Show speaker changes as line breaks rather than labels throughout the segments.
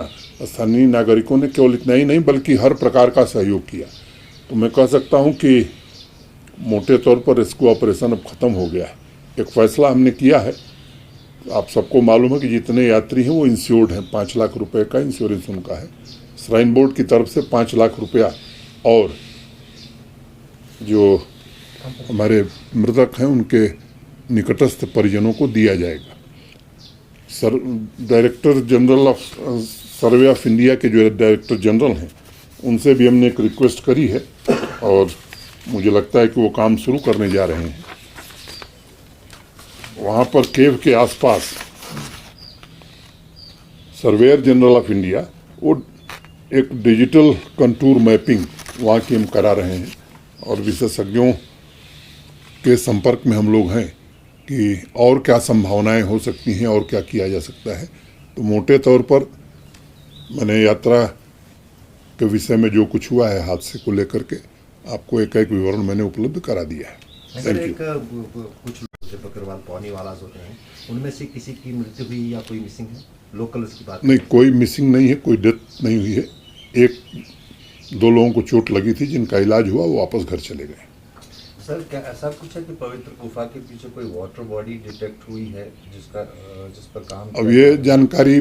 स्थानीय नागरिकों ने केवल इतना ही नहीं बल्कि हर प्रकार का सहयोग किया। तो मैं कह सकता हूं कि मोटे तौर पर रेस्क्यू ऑपरेशन अब ख़त्म हो गया है। एक फ़ैसला हमने किया है, आप सबको मालूम है कि जितने यात्री हैं वो इंश्योर्ड हैं, 5 लाख रुपए का इंश्योरेंस उनका है श्राइन बोर्ड की तरफ से। 5 लाख रुपया और जो हमारे मृतक हैं उनके निकटस्थ परिजनों को दिया जाएगा। Director general of survey of India के जो डायरेक्टर जनरल हैं उनसे भी हमने एक रिक्वेस्ट करी है और मुझे लगता है कि वो काम शुरू करने जा रहे हैं। वहाँ पर केव के आसपास सर्वेयर जनरल ऑफ इंडिया वो एक डिजिटल कंटूर मैपिंग वहाँ की हम करा रहे हैं और विशेषज्ञों के संपर्क में हम लोग हैं कि और क्या संभावनाएं हो सकती हैं और क्या किया जा सकता है। तो मोटे तौर पर मैंने यात्रा के विषय में जो कुछ हुआ है हादसे को लेकर के आपको एक विवरण मैंने उपलब्ध करा दिया है। Thank you.
कुछ लोग बकरवाल पौनी वाला होते हैं, उनमें से किसी की मृत्यु हुई या कोई मिसिंग है? लोकल की बात
नहीं, कोई मिसिंग नहीं है, कोई डेथ नहीं हुई है। 1-2 लोगों को चोट लगी थी जिनका इलाज हुआ, वो वापस घर चले गए।
सर, क्या ऐसा कुछ है कि पवित्र गुफा के पीछे कोई वाटर बॉडी डिटेक्ट हुई है जिस पर काम?
अब ये जानकारी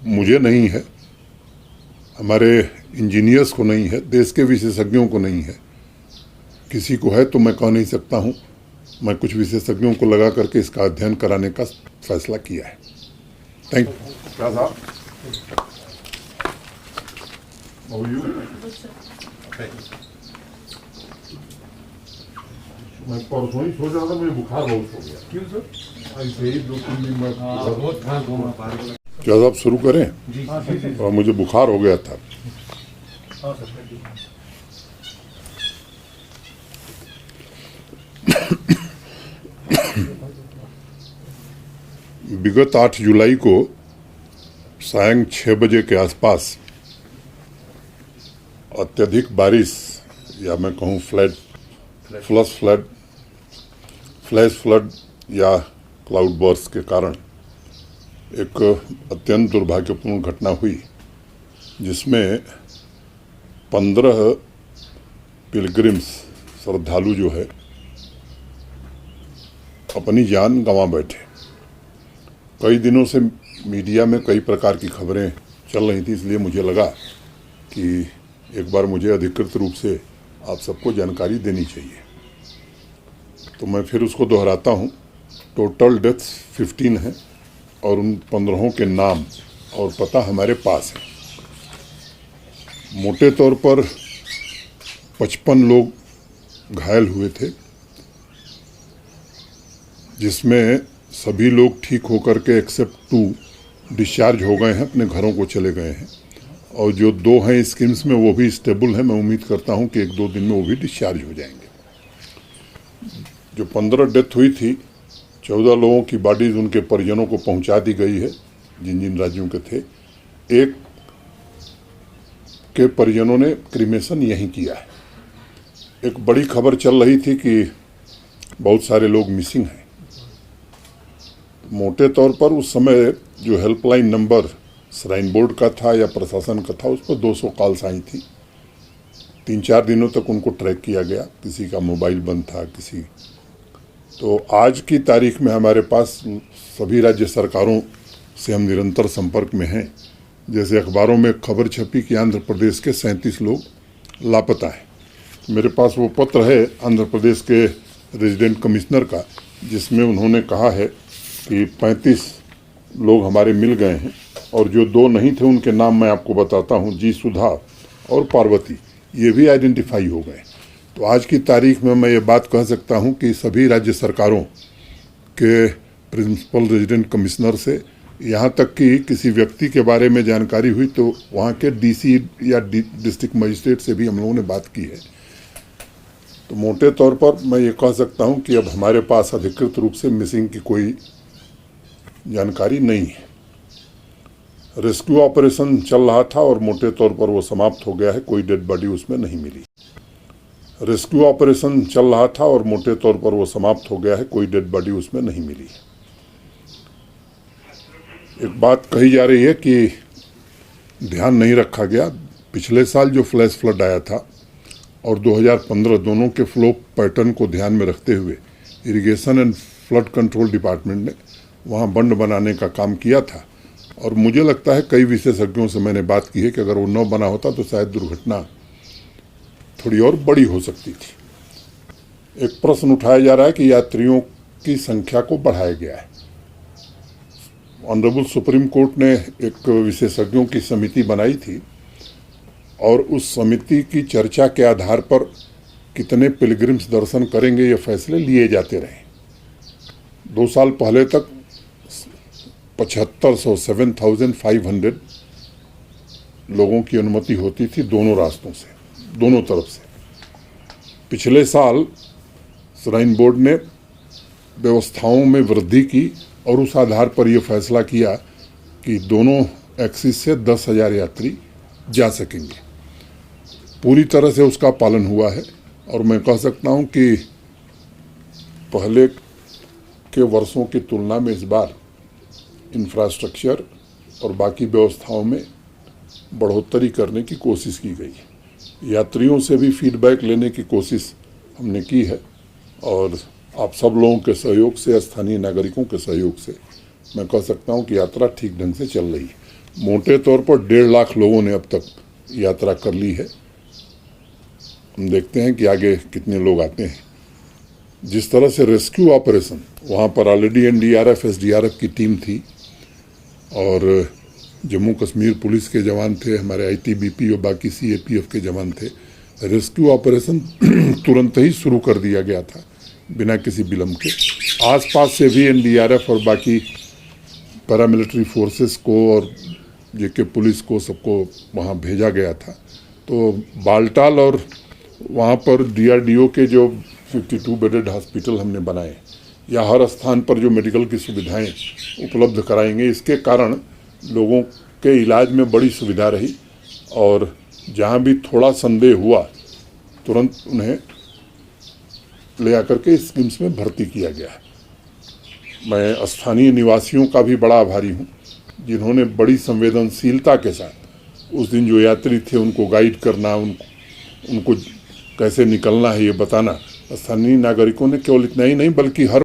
मुझे नहीं है, हमारे इंजीनियर्स को नहीं है, देश के विशेषज्ञों को नहीं है। किसी को है तो मैं कह नहीं सकता हूँ। मैं कुछ विशेषज्ञों को लगा करके इसका अध्ययन कराने का फैसला किया है। Thank you. क्या साहब? मैं परसों ही सोच रहा था, मुझे बुखार बहुत हो गया। क्यों सर? ऐसे ही 2-3 दिन में क्या साहब शुरू करें? और मुझे बुखार हो गया था। विगत 8 जुलाई को सायं 6 बजे के आसपास अत्यधिक बारिश या मैं कहूँ फ्लैश फ्लड या क्लाउड बर्स्ट के कारण एक अत्यंत दुर्भाग्यपूर्ण घटना हुई जिसमें 15 पिलग्रिम्स श्रद्धालु जो है अपनी जान गंवा बैठे। कई दिनों से मीडिया में कई प्रकार की खबरें चल रही थी, इसलिए मुझे लगा कि एक बार मुझे अधिकृत रूप से आप सबको जानकारी देनी चाहिए। तो मैं फिर उसको दोहराता हूँ। टोटल डेथ्स 15 हैं और उन 15 के नाम और पता हमारे पास है। मोटे तौर पर 55 लोग घायल हुए थे, जिसमें सभी लोग ठीक होकर के एक्सेप्ट 2 डिस्चार्ज हो गए हैं, अपने घरों को चले गए हैं। और जो 2 हैं स्कीम्स में वो भी स्टेबल हैं। मैं उम्मीद करता हूं कि 1-2 दिन में वो भी डिस्चार्ज हो जाएंगे। जो 15 डेथ हुई थी, 14 लोगों की बॉडीज उनके परिजनों को पहुंचा दी गई है जिन जिन राज्यों के थे। एक के परिजनों ने क्रीमेशन यहीं किया है। एक बड़ी खबर चल रही थी कि बहुत सारे लोग मिसिंग हैं। मोटे तौर पर उस समय जो हेल्पलाइन नंबर श्राइन बोर्ड का था या प्रशासन का था, उस पर 200 कॉल्स आई थी। 3-4 दिनों तक उनको ट्रैक किया गया। किसी का मोबाइल बंद था, किसी। तो आज की तारीख में हमारे पास सभी राज्य सरकारों से हम निरंतर संपर्क में हैं। जैसे अखबारों में खबर छपी कि आंध्र प्रदेश के 37 लोग लापता हैं। मेरे पास वो पत्र है आंध्र प्रदेश के रेजिडेंट कमिश्नर का, जिसमें उन्होंने कहा है कि 35 लोग हमारे मिल गए हैं और जो 2 नहीं थे उनके नाम मैं आपको बताता हूं, जी सुधा और पार्वती, ये भी आइडेंटिफाई हो गए। तो आज की तारीख में मैं ये बात कह सकता हूं कि सभी राज्य सरकारों के प्रिंसिपल रेजिडेंट कमिश्नर से यहाँ तक कि किसी व्यक्ति के बारे में जानकारी हुई तो वहाँ के डीसी या डिस्ट्रिक्ट मजिस्ट्रेट से भी हम लोगों ने बात की है। तो मोटे तौर पर मैं ये कह सकता हूँ कि अब हमारे पास अधिकृत रूप से मिसिंग की कोई जानकारी नहीं है। रेस्क्यू ऑपरेशन चल रहा था और मोटे तौर पर वो समाप्त हो गया है, कोई डेड बॉडी उसमें नहीं मिली। रेस्क्यू ऑपरेशन चल रहा था और मोटे तौर पर वो समाप्त हो गया है, कोई डेड बॉडी उसमें नहीं मिली। एक बात कही जा रही है कि ध्यान नहीं रखा गया। पिछले साल जो फ्लैश फ्लड आया था और 2015 दोनों के फ्लो पैटर्न को ध्यान में रखते हुए irrigation and flood control department ने वहाँ बंड बनाने का काम किया था। और मुझे लगता है कई विशेषज्ञों से मैंने बात की है कि अगर वो न बना होता तो शायद दुर्घटना थोड़ी और बड़ी हो सकती थी। एक प्रश्न उठाया जा रहा है कि यात्रियों की संख्या को बढ़ाया गया है। ऑनरेबल सुप्रीम कोर्ट ने एक विशेषज्ञों की समिति बनाई थी और उस समिति की चर्चा के आधार पर कितने पिलग्रिम्स दर्शन करेंगे ये फैसले लिए जाते रहे। 2 साल पहले तक 7,500 लोगों की अनुमति होती थी दोनों रास्तों से, दोनों तरफ से। पिछले साल श्राइन बोर्ड ने व्यवस्थाओं में वृद्धि की और उस आधार पर यह फैसला किया कि दोनों एक्सिस से 10,000 यात्री जा सकेंगे। पूरी तरह से उसका पालन हुआ है और मैं कह सकता हूं कि पहले के वर्षों की तुलना में इस बार इंफ्रास्ट्रक्चर और बाकी व्यवस्थाओं में बढ़ोतरी करने की कोशिश की गई है। यात्रियों से भी फीडबैक लेने की कोशिश हमने की है और आप सब लोगों के सहयोग से, स्थानीय नागरिकों के सहयोग से मैं कह सकता हूं कि यात्रा ठीक ढंग से चल रही है। मोटे तौर पर 1.5 लाख लोगों ने अब तक यात्रा कर ली है। हम देखते हैं कि आगे कितने लोग आते हैं। जिस तरह से रेस्क्यू ऑपरेशन, वहाँ पर ऑलरेडी एनडीआरएफ, एसडीआरएफ की टीम थी और जम्मू कश्मीर पुलिस के जवान थे, हमारे आईटीबीपी और बाकी सीएपीएफ के जवान थे। रेस्क्यू ऑपरेशन तुरंत ही शुरू कर दिया गया था बिना किसी विलंब के। आसपास से भी एनडीआरएफ और बाकी पैरामिलिट्री फोर्सेस को और जेके पुलिस को सबको वहाँ भेजा गया था। तो बालटाल और वहाँ पर डीआरडीओ के जो 52 बेडेड हॉस्पिटल हमने बनाए या हर स्थान पर जो मेडिकल की सुविधाएं उपलब्ध कराएंगे, इसके कारण लोगों के इलाज में बड़ी सुविधा रही और जहाँ भी थोड़ा संदेह हुआ तुरंत उन्हें ले आकर के स्कीम्स में भर्ती किया गया है। मैं स्थानीय निवासियों का भी बड़ा आभारी हूँ जिन्होंने बड़ी संवेदनशीलता के साथ उस दिन जो यात्री थे उनको गाइड करना, उनको कैसे निकलना है ये बताना। स्थानीय नागरिकों ने केवल इतना ही नहीं बल्कि हर